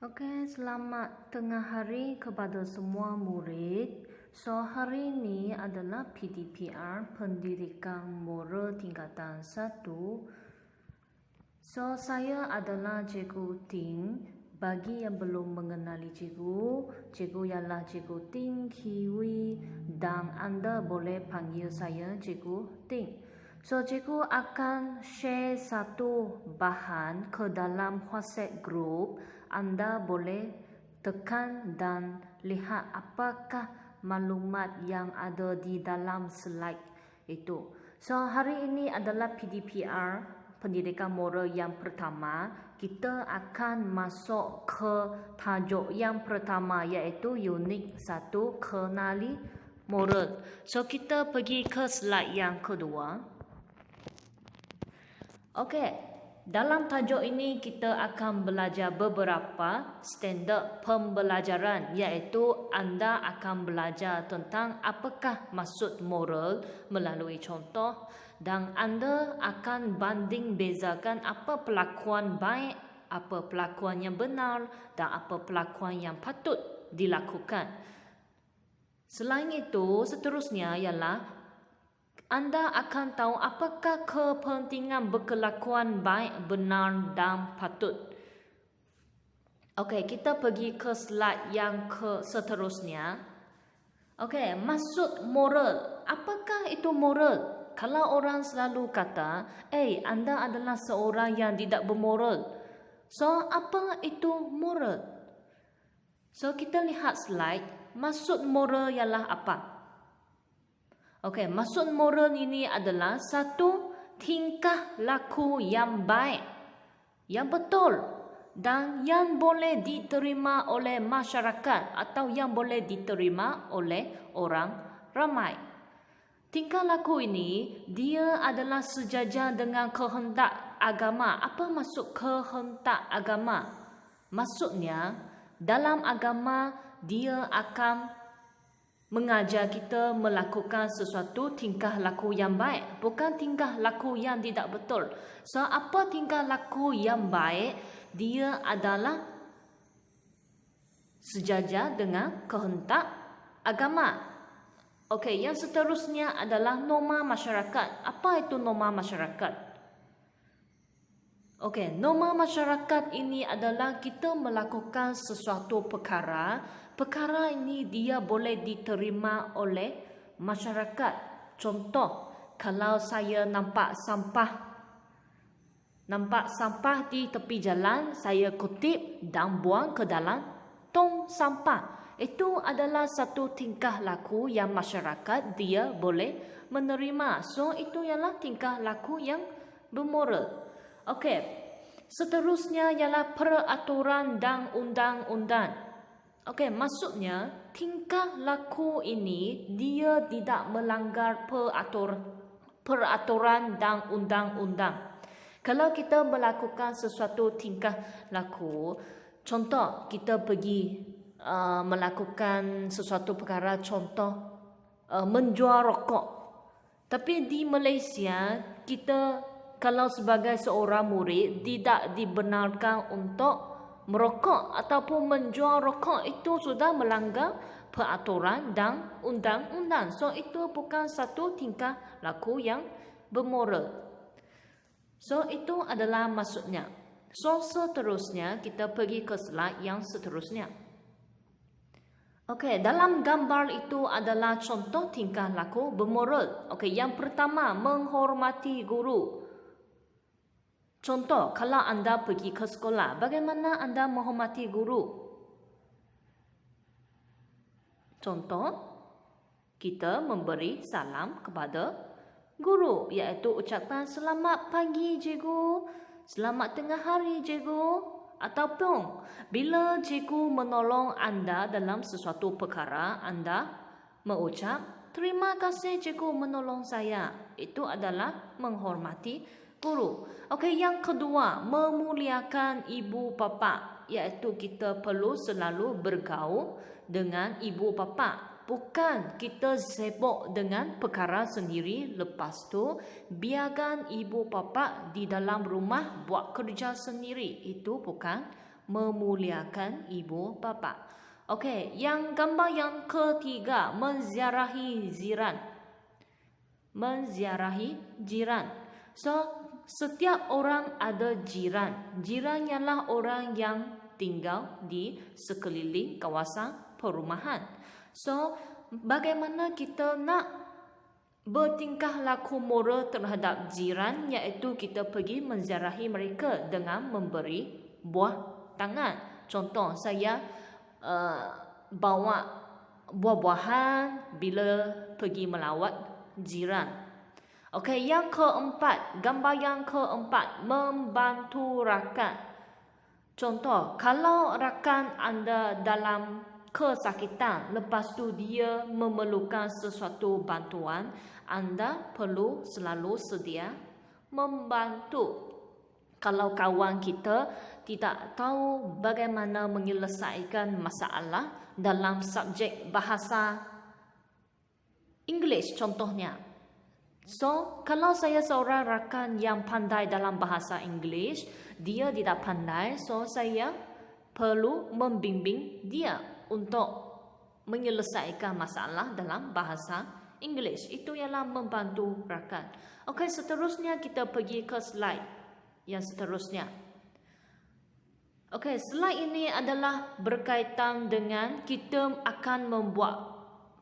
Oke, selamat tengah hari kepada semua murid. So, hari ini adalah PDPR, Pendidikan Moral Tingkatan 1. So, saya adalah Cikgu Ting. Bagi yang belum mengenali cikgu, cikgu ialah Cikgu Ting Kiwi dan anda boleh panggil saya Cikgu Ting. So, cikgu akan share satu bahan ke dalam WhatsApp group. Anda boleh tekan dan lihat apakah maklumat yang ada di dalam slide itu. So, hari ini adalah PDPR, Pendidikan Moral yang pertama. Kita akan masuk ke tajuk yang pertama iaitu unit 1, kenali moral. So, kita pergi ke slide yang kedua. Okey. Dalam tajuk ini kita akan belajar beberapa standard pembelajaran iaitu anda akan belajar tentang apakah maksud moral melalui contoh dan anda akan banding bezakan apa perlakuan baik, apa perlakuan yang benar dan apa perlakuan yang patut dilakukan. Selain itu, seterusnya ialah anda akan tahu apakah kepentingan berkelakuan baik, benar dan patut. Okey, kita pergi ke slide yang seterusnya. Okey, maksud moral. Apakah itu moral? Kalau orang selalu kata, anda adalah seorang yang tidak bermoral. So, apa itu moral? So, kita lihat slide. Maksud moral ialah apa? Okey, maksud moral ini adalah satu tingkah laku yang baik, yang betul dan yang boleh diterima oleh masyarakat atau yang boleh diterima oleh orang ramai. Tingkah laku ini dia adalah sejajar dengan kehendak agama. Apa maksud kehendak agama? Maksudnya dalam agama dia akan mengajar kita melakukan sesuatu tingkah laku yang baik, bukan tingkah laku yang tidak betul. So, apa tingkah laku yang baik? Dia adalah sejajar dengan kehendak agama. Okey, yang seterusnya adalah norma masyarakat. Apa itu norma masyarakat? Okey, norma masyarakat ini adalah kita melakukan sesuatu perkara. Perkara ini dia boleh diterima oleh masyarakat. Contoh, kalau saya nampak sampah di tepi jalan, saya kutip dan buang ke dalam tong sampah. Itu adalah satu tingkah laku yang masyarakat dia boleh menerima. So, itu ialah tingkah laku yang bermoral. Okey, seterusnya ialah peraturan dan undang-undang. Okey, maksudnya tingkah laku ini dia tidak melanggar peraturan dan undang-undang. Kalau kita melakukan sesuatu tingkah laku, contoh kita pergi melakukan sesuatu perkara, contoh menjual rokok. Tapi di Malaysia kita kalau sebagai seorang murid tidak dibenarkan untuk merokok ataupun menjual rokok. Itu sudah melanggar peraturan dan undang-undang. So, itu bukan satu tingkah laku yang bermoral. So, itu adalah maksudnya. So, seterusnya kita pergi ke slide yang seterusnya. Okey, dalam gambar itu adalah contoh tingkah laku bermoral. Okey, yang pertama, menghormati guru. Contoh, kalau anda pergi ke sekolah, bagaimana anda menghormati guru? Contoh, kita memberi salam kepada guru, iaitu ucapan selamat pagi cikgu, selamat tengah hari cikgu, ataupun bila cikgu menolong anda dalam sesuatu perkara, anda mengucap terima kasih cikgu menolong saya. Itu adalah menghormati guru. Okey, yang kedua, memuliakan ibu bapa, iaitu kita perlu selalu bergaul dengan ibu bapa. Bukan kita sibuk dengan perkara sendiri, lepas tu biarkan ibu bapa di dalam rumah buat kerja sendiri. Itu bukan memuliakan ibu bapa. Okey, yang gambar yang ketiga, menziarahi jiran. Menziarahi jiran. So, setiap orang ada jiran. Jiran ialah orang yang tinggal di sekeliling kawasan perumahan. So, bagaimana kita nak bertingkah laku moral terhadap jiran, iaitu kita pergi menziarahi mereka dengan memberi buah tangan. Contoh, saya bawa buah-buahan bila pergi melawat jiran. Okey, yang keempat, gambar yang keempat, membantu rakan. Contoh, kalau rakan anda dalam kesakitan, lepas tu dia memerlukan sesuatu bantuan, anda perlu selalu sedia membantu. Kalau kawan kita tidak tahu bagaimana menyelesaikan masalah dalam subjek bahasa English contohnya. So, kalau saya seorang rakan yang pandai dalam bahasa English, dia tidak pandai, so saya perlu membimbing dia untuk menyelesaikan masalah dalam bahasa English. Itu ialah membantu rakan. Okey, seterusnya kita pergi ke slide yang seterusnya. Okey, slide ini adalah berkaitan dengan kita akan membuat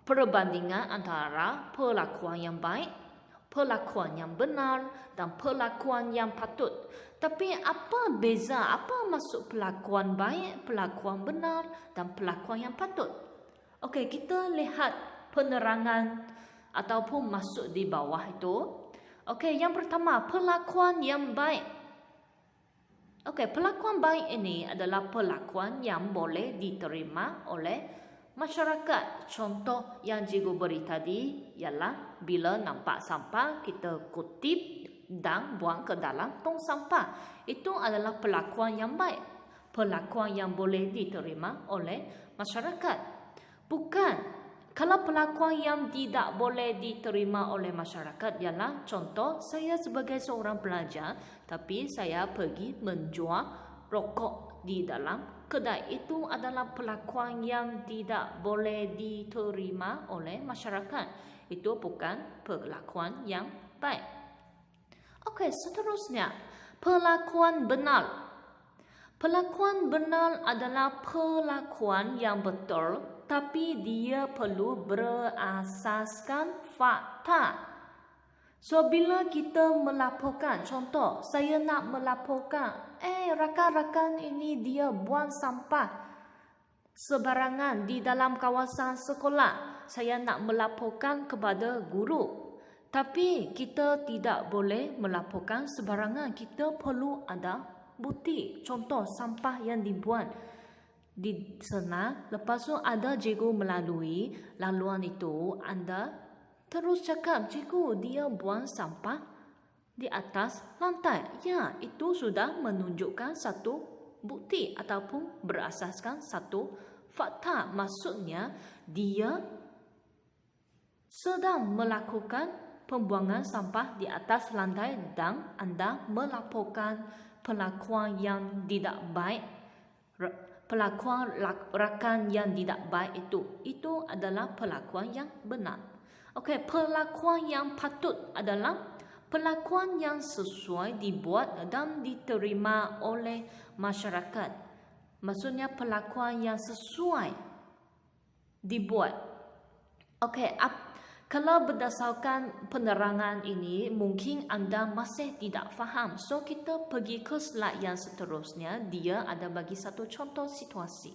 perbandingan antara perlakuan yang baik, perlakuan yang benar dan perlakuan yang patut. Tapi apa beza? Apa maksud perlakuan baik, perlakuan benar dan perlakuan yang patut? Okey, kita lihat penerangan ataupun maksud di bawah itu. Okey, yang pertama, perlakuan yang baik. Okey, perlakuan baik ini adalah perlakuan yang boleh diterima oleh masyarakat. Contoh yang cikgu beri tadi ialah bila nampak sampah, kita kutip dan buang ke dalam tong sampah. Itu adalah perlakuan yang baik. Perlakuan yang boleh diterima oleh masyarakat. Bukan. Kalau perlakuan yang tidak boleh diterima oleh masyarakat ialah contoh, saya sebagai seorang pelajar tapi saya pergi menjual rokok di dalam kedai. Itu adalah perlakuan yang tidak boleh diterima oleh masyarakat. Itu bukan perlakuan yang baik. Okey, seterusnya, perlakuan benar. Perlakuan benar adalah perlakuan yang betul, tapi dia perlu berasaskan fakta. So, bila kita melaporkan, contoh, saya nak melaporkan, rakan-rakan ini dia buang sampah sebarangan di dalam kawasan sekolah. Saya nak melaporkan kepada guru. Tapi kita tidak boleh melaporkan sebarangan. Kita perlu ada bukti. Contoh, sampah yang dibuang di sana, lepas tu ada cikgu melalui laluan itu, anda terus cakap, cikgu dia buang sampah di atas lantai. Ya, itu sudah menunjukkan satu bukti ataupun berasaskan satu fakta. Maksudnya dia sedang melakukan pembuangan sampah di atas lantai dan anda melaporkan perlakuan yang tidak baik, perlakuan rakan yang tidak baik itu adalah perlakuan yang benar. Okey, perlakuan yang patut adalah perlakuan yang sesuai dibuat dan diterima oleh masyarakat. Maksudnya perlakuan yang sesuai dibuat. Okey, kalau berdasarkan penerangan ini, mungkin anda masih tidak faham. So, kita pergi ke slide yang seterusnya. Dia ada bagi satu contoh situasi.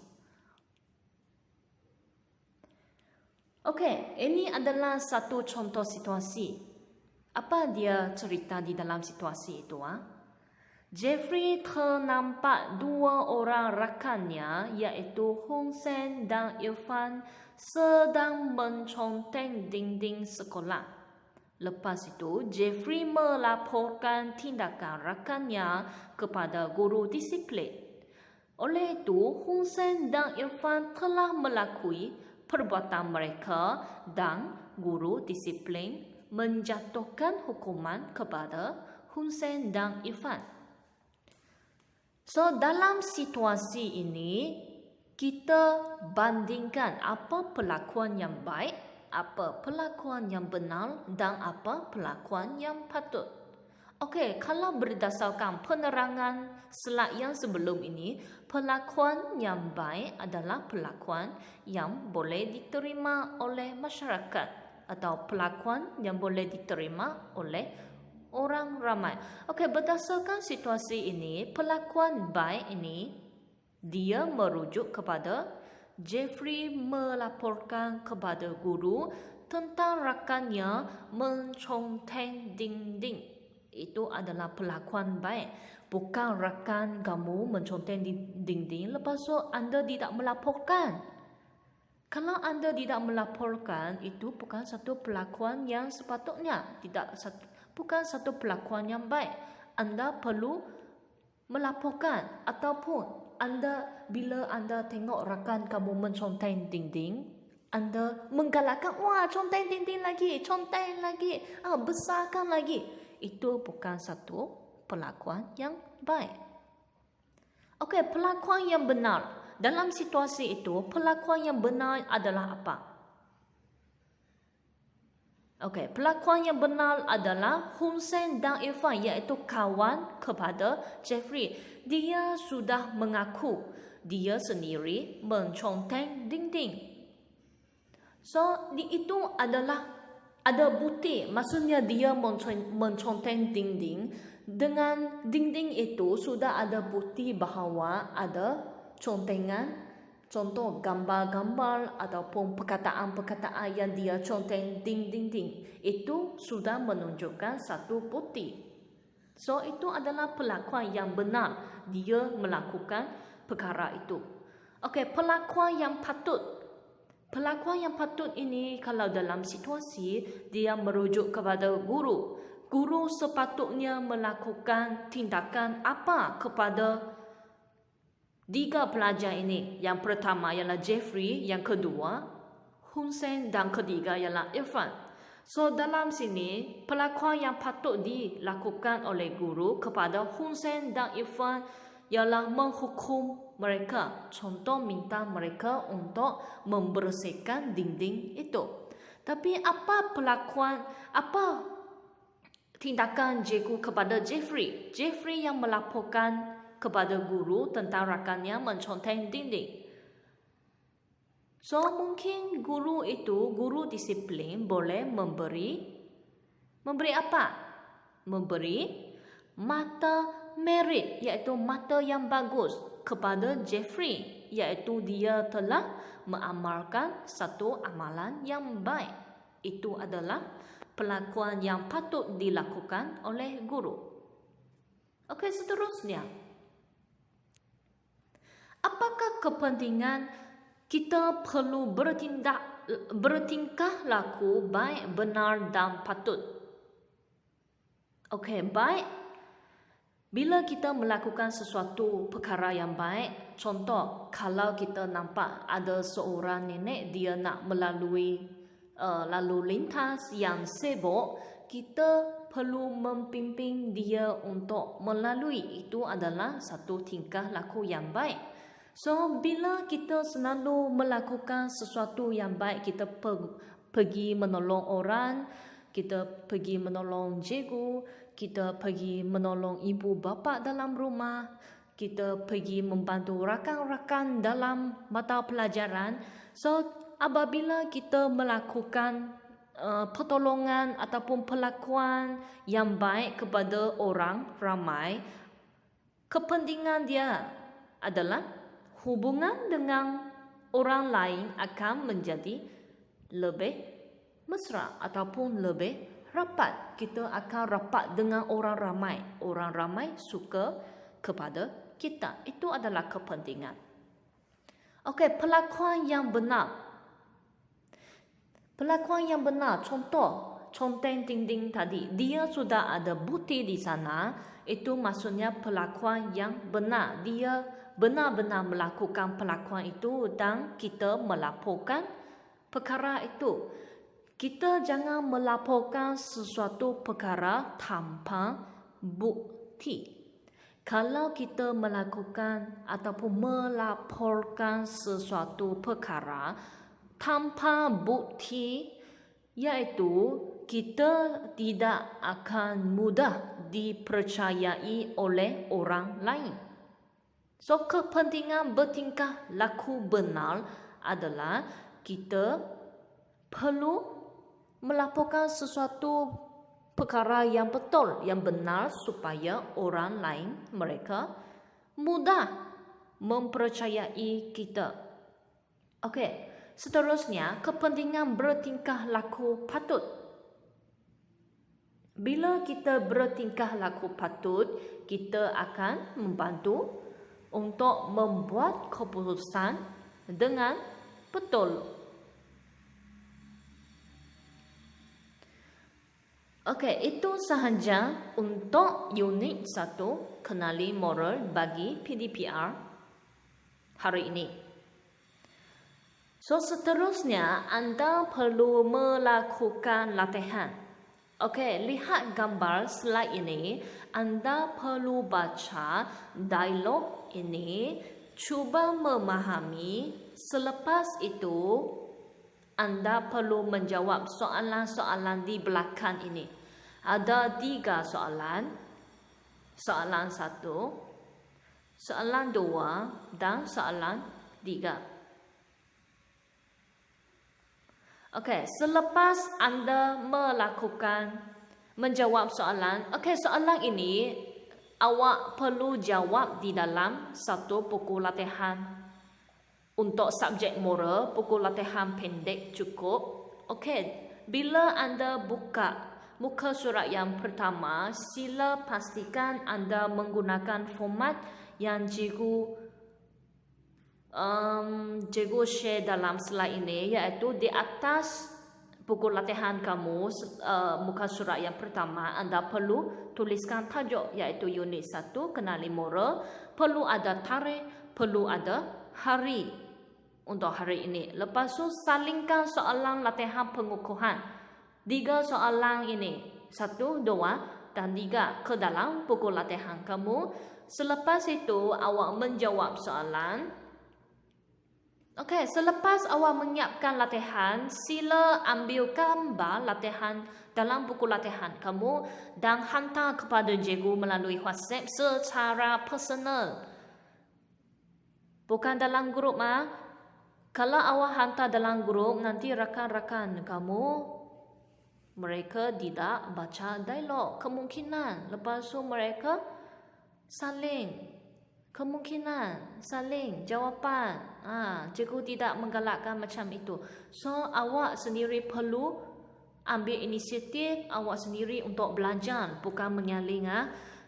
Okey, ini adalah satu contoh situasi. Apa dia cerita di dalam situasi itu? Jeffrey ternampak dua orang rakannya, iaitu Hun Sen dan Irfan, sedang menconteng dinding sekolah. Lepas itu, Jeffrey melaporkan tindakan rakannya kepada guru disiplin. Oleh itu, Hun Sen dan Irfan telah melakui perbuatan mereka dan guru disiplin menjatuhkan hukuman kepada Hun Sen dan Irfan. So, dalam situasi ini, kita bandingkan apa perlakuan yang baik, apa perlakuan yang benar dan apa perlakuan yang patut. Okey, kalau berdasarkan penerangan slide yang sebelum ini, perlakuan yang baik adalah perlakuan yang boleh diterima oleh masyarakat atau perlakuan yang boleh diterima oleh orang ramai. Okey, berdasarkan situasi ini, perlakuan baik ini dia merujuk kepada Jeffrey melaporkan kepada guru tentang rakannya menconteng dinding. Itu adalah perlakuan baik. Bukan rakan kamu menconteng di dinding lepas tu anda tidak melaporkan. Kalau anda tidak melaporkan, itu bukan satu perlakuan yang sepatutnya. Bukan satu perlakuan yang baik. Anda perlu melaporkan ataupun bila anda tengok rakan kamu menconteng dinding, anda menggalakkan, wah conteng dinding lagi, conteng lagi, besarkan lagi. Itu bukan satu perlakuan yang baik. Okey, perlakuan yang benar. Dalam situasi itu, perlakuan yang benar adalah apa? Okey, perlakuan yang benar adalah Hun Sen dan Irfan, iaitu kawan kepada Jeffrey. Dia sudah mengaku dia sendiri menconteng dinding. So, itu adalah ada bukti. Maksudnya dia menconteng dinding. Dengan dinding itu sudah ada bukti bahawa ada contengan, contoh gambar-gambar ataupun perkataan-perkataan yang dia conteng dinding. Itu sudah menunjukkan satu bukti. So, itu adalah perlakuan yang benar. Dia melakukan perkara itu. Okey, perlakuan yang patut. Perlakuan yang patut ini kalau dalam situasi dia merujuk kepada guru. Guru sepatutnya melakukan tindakan apa kepada tiga pelajar ini. Yang pertama ialah Jeffrey, yang kedua Hun Sen dan ketiga ialah Irfan. So, dalam sini perlakuan yang patut dilakukan oleh guru kepada Hun Sen dan Irfan ialah menghukum mereka. Contoh, minta mereka untuk membersihkan dinding itu. Tapi apa tindakan cikgu kepada Jeffrey? Jeffrey yang melaporkan kepada guru tentang rakannya menconteng dinding. So, mungkin guru disiplin boleh memberi apa? Memberi mata merit, iaitu mata yang bagus kepada Jeffrey, iaitu dia telah mengamalkan satu amalan yang baik. Itu adalah perlakuan yang patut dilakukan oleh guru. Okey, seterusnya. Apakah kepentingan kita perlu bertingkah laku baik, benar dan patut? Okey, baik. Bila kita melakukan sesuatu perkara yang baik, contoh, kalau kita nampak ada seorang nenek dia nak melalui lalu lintas yang sibuk, kita perlu membimbing dia untuk melalui. Itu adalah satu tingkah laku yang baik. So, bila kita selalu melakukan sesuatu yang baik, kita pergi menolong orang, kita pergi menolong cikgu, kita pergi menolong ibu bapa dalam rumah, kita pergi membantu rakan-rakan dalam mata pelajaran. So, apabila kita melakukan pertolongan ataupun perlakuan yang baik kepada orang ramai, kepentingan dia adalah hubungan dengan orang lain akan menjadi lebih mesra ataupun lebih rapat. Kita akan rapat dengan orang ramai. Orang ramai suka kepada kita. Itu adalah kepentingan. Okey, perlakuan yang benar. Perlakuan yang benar, contoh, conteng dinding tadi. Dia sudah ada bukti di sana. Itu maksudnya perlakuan yang benar. Dia benar-benar melakukan perlakuan itu dan kita melaporkan perkara itu. Kita jangan melaporkan sesuatu perkara tanpa bukti. Kalau kita melakukan ataupun melaporkan sesuatu perkara tanpa bukti, iaitu kita tidak akan mudah dipercayai oleh orang lain. So, kepentingan bertingkah laku benar adalah kita perlu melaporkan sesuatu perkara yang betul, yang benar supaya orang lain mereka mudah mempercayai kita. Okey, seterusnya kepentingan bertingkah laku patut. Bila kita bertingkah laku patut, kita akan membantu untuk membuat keputusan dengan betul. Okey, itu sahaja untuk unit 1 kenali moral bagi PDPR hari ini. So, seterusnya anda perlu melakukan latihan. Okey, lihat gambar slide ini. Anda perlu baca dialog ini, cuba memahami. Selepas itu, anda perlu menjawab soalan-soalan di belakang ini. Ada 3 soalan. Soalan 1, soalan 2 dan soalan 3. Okey, selepas anda menjawab soalan, soalan ini awak perlu jawab di dalam satu buku latihan. Untuk subjek moral, buku latihan pendek cukup. Okey, bila anda buka muka surat yang pertama, sila pastikan anda menggunakan format yang cikgu share dalam slide ini, iaitu di atas buku latihan kamu, muka surat yang pertama, anda perlu tuliskan tajuk, iaitu unit 1 kenali moral. Perlu ada tarikh, perlu ada hari untuk hari ini. Lepas tu salingkan soalan latihan pengukuhan 3 soalan ini, 1, 2 dan 3 ke dalam buku latihan kamu. Selepas itu awak menjawab soalan. Okey, selepas awak menyiapkan latihan, sila ambil gambar latihan dalam buku latihan kamu dan hantar kepada cikgu melalui WhatsApp secara personal. Bukan dalam grup. Kalau awak hantar dalam grup, nanti rakan-rakan kamu mereka tidak baca dialog. Kemungkinan lepas tu mereka saling jawapan. Cikgu tidak menggalakkan macam itu. So, awak sendiri perlu ambil inisiatif awak sendiri untuk belajar, bukan menyaling.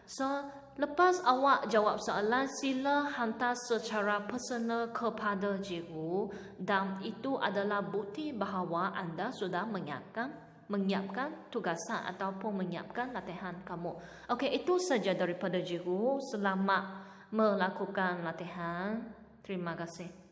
So, lepas awak jawab soalan, sila hantar secara personal kepada cikgu, dan itu adalah bukti bahawa anda sudah menyiapkan tugasan ataupun menyiapkan latihan kamu. Okey, itu saja daripada cikgu. Selamat melakukan latihan. Terima kasih.